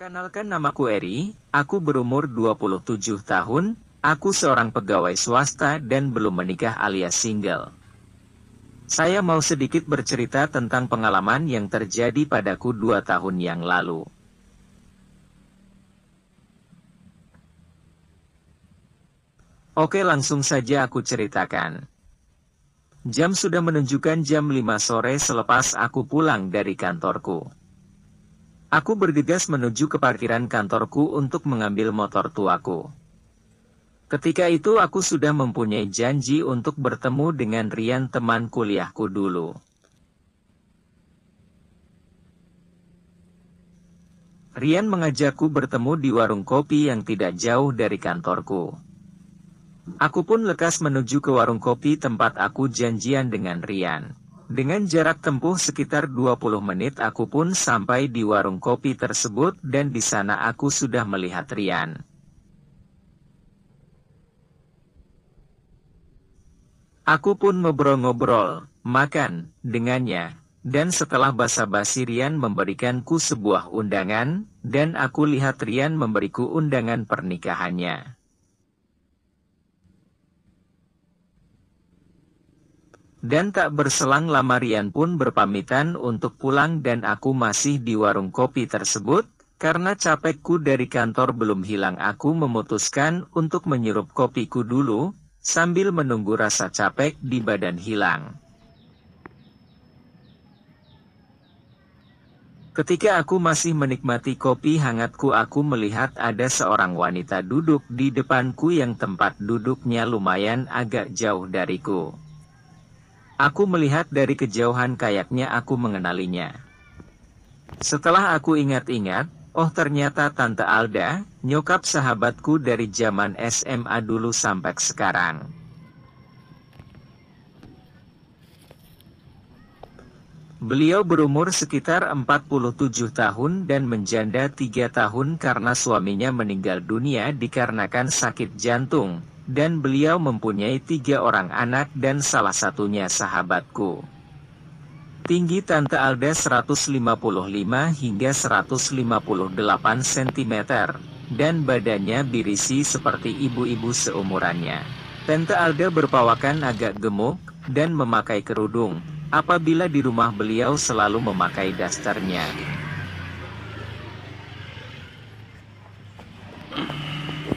Perkenalkan, namaku Eri, aku berumur 27 tahun, aku seorang pegawai swasta dan belum menikah alias single. Saya mau sedikit bercerita tentang pengalaman yang terjadi padaku 2 tahun yang lalu. Oke, langsung saja aku ceritakan. Jam sudah menunjukkan jam 5 sore selepas aku pulang dari kantorku. Aku bergegas menuju ke parkiran kantorku untuk mengambil motor tuaku. Ketika itu aku sudah mempunyai janji untuk bertemu dengan Rian, teman kuliahku dulu. Rian mengajakku bertemu di warung kopi yang tidak jauh dari kantorku. Aku pun lekas menuju ke warung kopi tempat aku janjian dengan Rian. Dengan jarak tempuh sekitar 20 menit aku pun sampai di warung kopi tersebut dan di sana aku sudah melihat Rian. Aku pun ngobrol-ngobrol, makan, dengannya, dan setelah basa-basi Rian memberikanku sebuah undangan, dan aku lihat Rian memberiku undangan pernikahannya. Dan tak berselang lama Rian pun berpamitan untuk pulang dan aku masih di warung kopi tersebut, karena capekku dari kantor belum hilang aku memutuskan untuk menyerup kopiku dulu, sambil menunggu rasa capek di badan hilang. Ketika aku masih menikmati kopi hangatku aku melihat ada seorang wanita duduk di depanku yang tempat duduknya lumayan agak jauh dariku. Aku melihat dari kejauhan kayaknya aku mengenalinya. Setelah aku ingat-ingat, oh ternyata Tante Alda, nyokap sahabatku dari zaman SMA dulu sampai sekarang. Beliau berumur sekitar 47 tahun dan menjanda 3 tahun karena suaminya meninggal dunia dikarenakan sakit jantung. Dan beliau mempunyai 3 orang anak dan salah satunya sahabatku. Tinggi Tante Alda 155 hingga 158 cm, dan badannya berisi seperti ibu-ibu seumurannya. Tante Alda berpawakan agak gemuk, dan memakai kerudung, apabila di rumah beliau selalu memakai dasternya.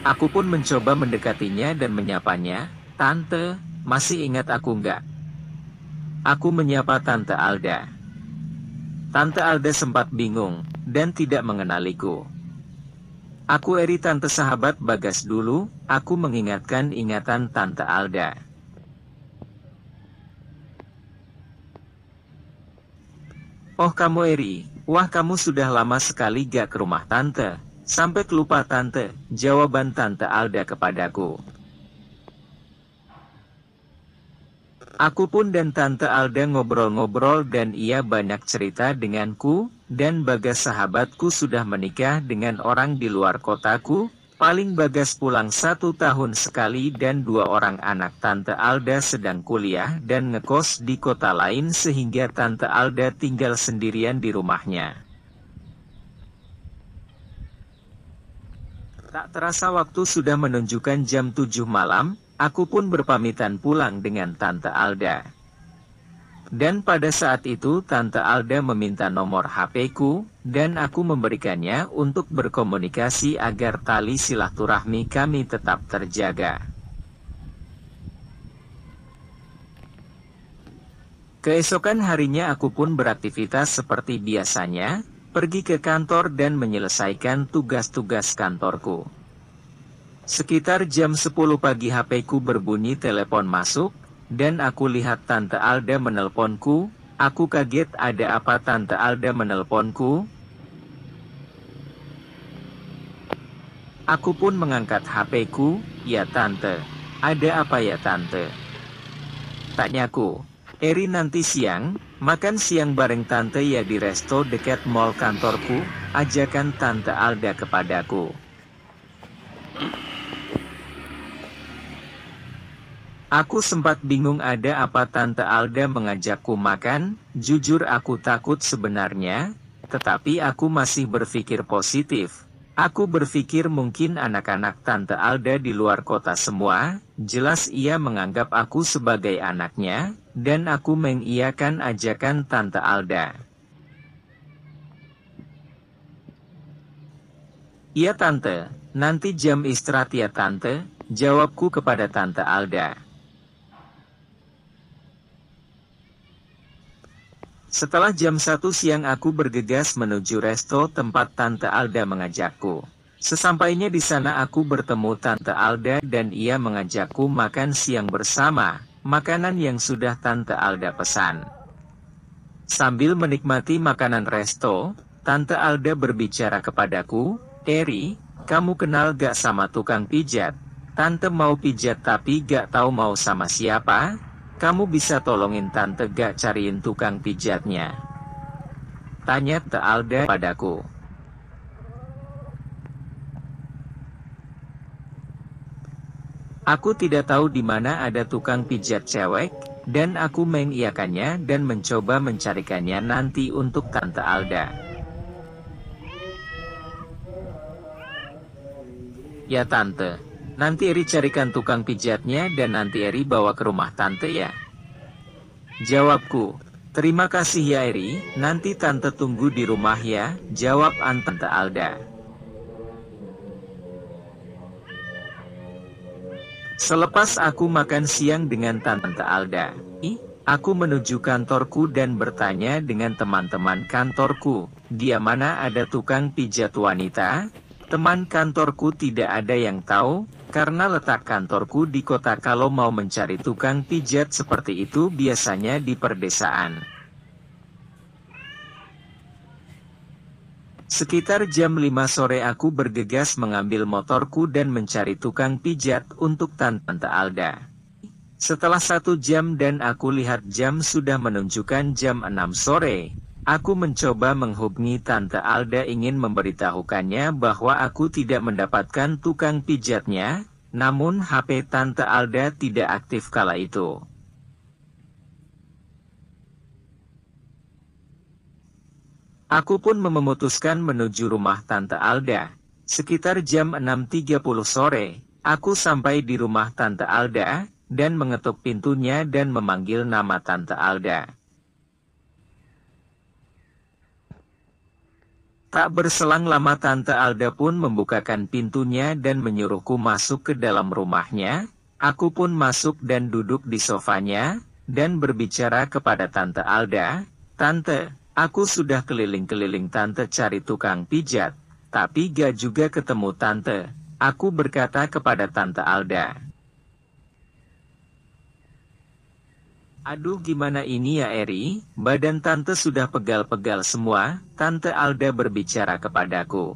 Aku pun mencoba mendekatinya dan menyapanya, "Tante, masih ingat aku enggak?" Aku menyapa Tante Alda. Tante Alda sempat bingung, dan tidak mengenaliku. "Aku Eri, tante sahabat Bagas dulu," aku mengingatkan ingatan Tante Alda. "Oh kamu Eri, wah kamu sudah lama sekali gak ke rumah tante. Sampai lupa tante," jawaban Tante Alda kepadaku. Aku pun dan Tante Alda ngobrol-ngobrol dan ia banyak cerita denganku, dan Bagas sahabatku sudah menikah dengan orang di luar kotaku, paling Bagas pulang 1 tahun sekali dan 2 orang anak Tante Alda sedang kuliah dan ngekos di kota lain sehingga Tante Alda tinggal sendirian di rumahnya. Tak terasa waktu sudah menunjukkan jam 7 malam, aku pun berpamitan pulang dengan Tante Alda. Dan pada saat itu Tante Alda meminta nomor HP-ku, dan aku memberikannya untuk berkomunikasi agar tali silaturahmi kami tetap terjaga. Keesokan harinya aku pun beraktivitas seperti biasanya, pergi ke kantor dan menyelesaikan tugas-tugas kantorku. Sekitar jam 10 pagi HP-ku berbunyi telepon masuk, dan aku lihat Tante Alda menelponku. Aku kaget, ada apa Tante Alda menelponku? Aku pun mengangkat HP-ku, "Ya Tante, ada apa ya Tante?" Tanyaku. "Eri, nanti siang, makan siang bareng Tante ya di resto dekat mall kantorku," ajakan Tante Alda kepadaku. Aku sempat bingung ada apa Tante Alda mengajakku makan, jujur aku takut sebenarnya, Tetapi aku masih berpikir positif. Aku berpikir mungkin anak-anak Tante Alda di luar kota semua, jelas ia menganggap aku sebagai anaknya, dan aku mengiyakan ajakan Tante Alda. Iya Tante, nanti jam istirahat ya Tante, jawabku kepada Tante Alda. Setelah jam 1 siang aku bergegas menuju resto tempat Tante Alda mengajakku. Sesampainya di sana aku bertemu Tante Alda dan ia mengajakku makan siang bersama, makanan yang sudah Tante Alda pesan. Sambil menikmati makanan resto, Tante Alda berbicara kepadaku, "Eri, kamu kenal gak sama tukang pijat? Tante mau pijat tapi gak tahu mau sama siapa. Kamu bisa tolongin Tante gak cariin tukang pijatnya?" Tanya Tante Alda padaku. Aku tidak tahu di mana ada tukang pijat cewek, dan aku mengiyakannya dan mencoba mencarikannya nanti untuk Tante Alda. Ya Tante, nanti Eri carikan tukang pijatnya dan nanti Eri bawa ke rumah Tante ya. Jawabku, "Terima kasih ya Eri, nanti Tante tunggu di rumah ya," jawab Tante Alda. Selepas aku makan siang dengan Tante Alda, aku menuju kantorku dan bertanya dengan teman-teman kantorku, "Di mana ada tukang pijat wanita?" Teman kantorku tidak ada yang tahu, karena letak kantorku di kota. Kalau mau mencari tukang pijat seperti itu biasanya di perdesaan. Sekitar jam 5 sore aku bergegas mengambil motorku dan mencari tukang pijat untuk Tante Alda. Setelah 1 jam dan aku lihat jam sudah menunjukkan jam 6 sore, aku mencoba menghubungi Tante Alda ingin memberitahukannya bahwa aku tidak mendapatkan tukang pijatnya, namun HP Tante Alda tidak aktif kala itu. Aku pun memutuskan menuju rumah Tante Alda. Sekitar jam 6.30 sore, aku sampai di rumah Tante Alda, dan mengetuk pintunya dan memanggil nama Tante Alda. Tak berselang lama Tante Alda pun membukakan pintunya dan menyuruhku masuk ke dalam rumahnya. Aku pun masuk dan duduk di sofanya, dan berbicara kepada Tante Alda, "Tante, aku sudah keliling-keliling Tante cari tukang pijat, tapi gak juga ketemu Tante," aku berkata kepada Tante Alda. "Aduh gimana ini ya Eri, badan Tante sudah pegal-pegal semua," Tante Alda berbicara kepadaku.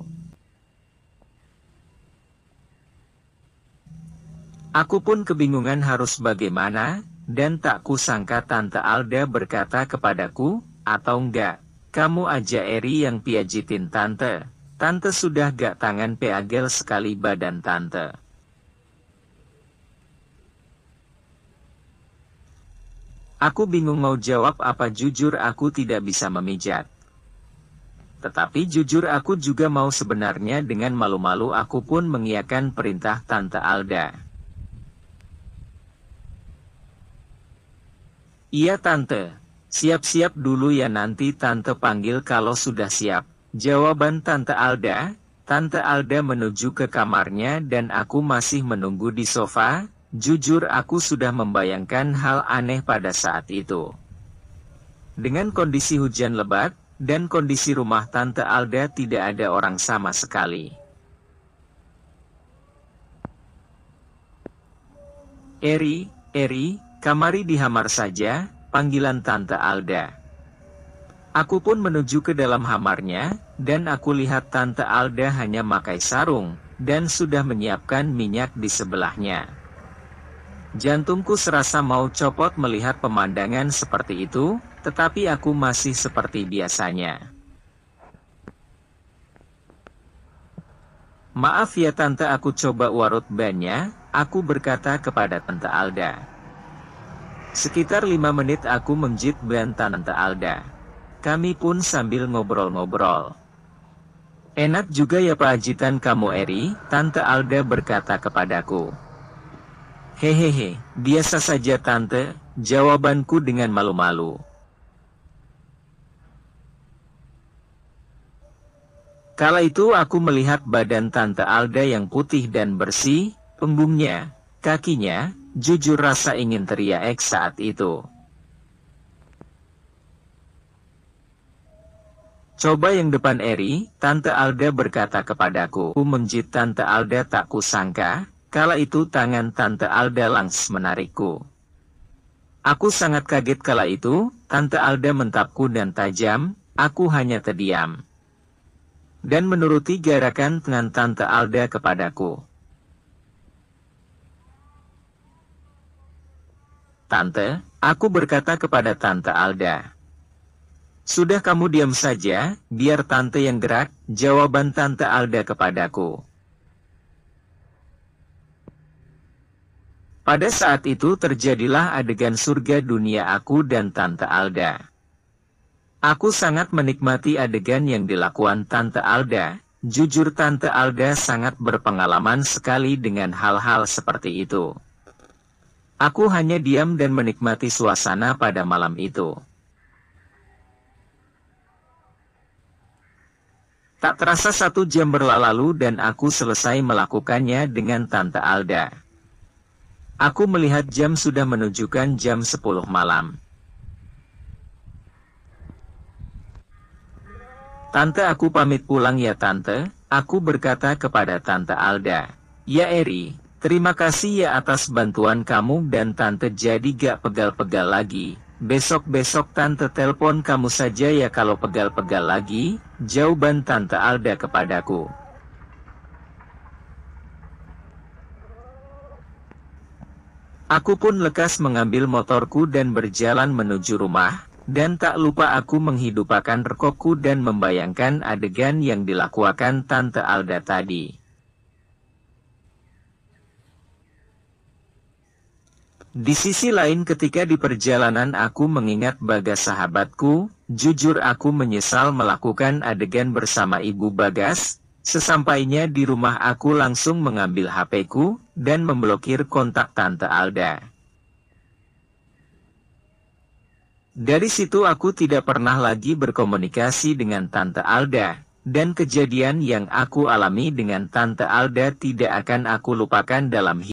Aku pun kebingungan harus bagaimana, dan tak kusangka Tante Alda berkata kepadaku, "Atau enggak, kamu aja Eri yang piajitin Tante. Tante sudah gak tangan peagel sekali badan Tante." Aku bingung mau jawab apa. Jujur aku tidak bisa memijat. Tetapi jujur aku juga mau sebenarnya. Dengan malu-malu aku pun mengiyakan perintah Tante Alda. "Iya Tante, siap-siap dulu ya nanti Tante panggil kalau sudah siap," jawaban Tante Alda. Tante Alda menuju ke kamarnya dan aku masih menunggu di sofa. Jujur aku sudah membayangkan hal aneh pada saat itu. Dengan kondisi hujan lebat, dan kondisi rumah Tante Alda tidak ada orang sama sekali. Eri, kamari dihamar saja," panggilan Tante Alda. Aku pun menuju ke dalam hamarnya, dan aku lihat Tante Alda hanya memakai sarung, dan sudah menyiapkan minyak di sebelahnya. Jantungku serasa mau copot melihat pemandangan seperti itu, tetapi aku masih seperti biasanya. "Maaf ya Tante, aku coba urut bannya," aku berkata kepada Tante Alda. Sekitar 5 menit aku menjit ban Tante Alda. kami pun sambil ngobrol-ngobrol. Enak juga ya pajitan kamu Eri, Tante Alda berkata kepadaku. Hehehe, biasa saja Tante, jawabanku dengan malu-malu. Kala itu aku melihat badan Tante Alda yang putih dan bersih, punggungnya, kakinya, jujur rasa ingin teriak saat itu. Coba yang depan Eri, Tante Alda berkata kepadaku. Aku menjit Tante Alda tak kusangka, kala itu tangan Tante Alda langsung menarikku. Aku sangat kaget kala itu, Tante Alda mentapku dan tajam, aku hanya terdiam. Dan menuruti gerakan tangan Tante Alda kepadaku. Tante, aku berkata kepada Tante Alda. Sudah kamu diam saja, biar Tante yang gerak, jawaban Tante Alda kepadaku. Pada saat itu terjadilah adegan surga dunia aku dan Tante Alda. Aku sangat menikmati adegan yang dilakukan Tante Alda, jujur Tante Alda sangat berpengalaman sekali dengan hal-hal seperti itu. Aku hanya diam dan menikmati suasana pada malam itu. Tak terasa 1 jam berlalu dan aku selesai melakukannya dengan Tante Alda. Aku melihat jam sudah menunjukkan jam 10 malam. Tante aku pamit pulang ya Tante, aku berkata kepada Tante Alda. Ya Eri, terima kasih ya atas bantuan kamu dan Tante jadi gak pegal-pegal lagi. Besok-besok Tante telepon kamu saja ya kalau pegal-pegal lagi, jawaban Tante Alda kepadaku. Aku pun lekas mengambil motorku dan berjalan menuju rumah, dan tak lupa aku menghidupkan rokokku dan membayangkan adegan yang dilakukan Tante Alda tadi. Di sisi lain ketika di perjalanan aku mengingat Bagas sahabatku, jujur aku menyesal melakukan adegan bersama Ibu Bagas. Sesampainya di rumah aku langsung mengambil HP-ku, dan memblokir kontak Tante Alda. Dari situ aku tidak pernah lagi berkomunikasi dengan Tante Alda, dan kejadian yang aku alami dengan Tante Alda tidak akan aku lupakan dalam hidup.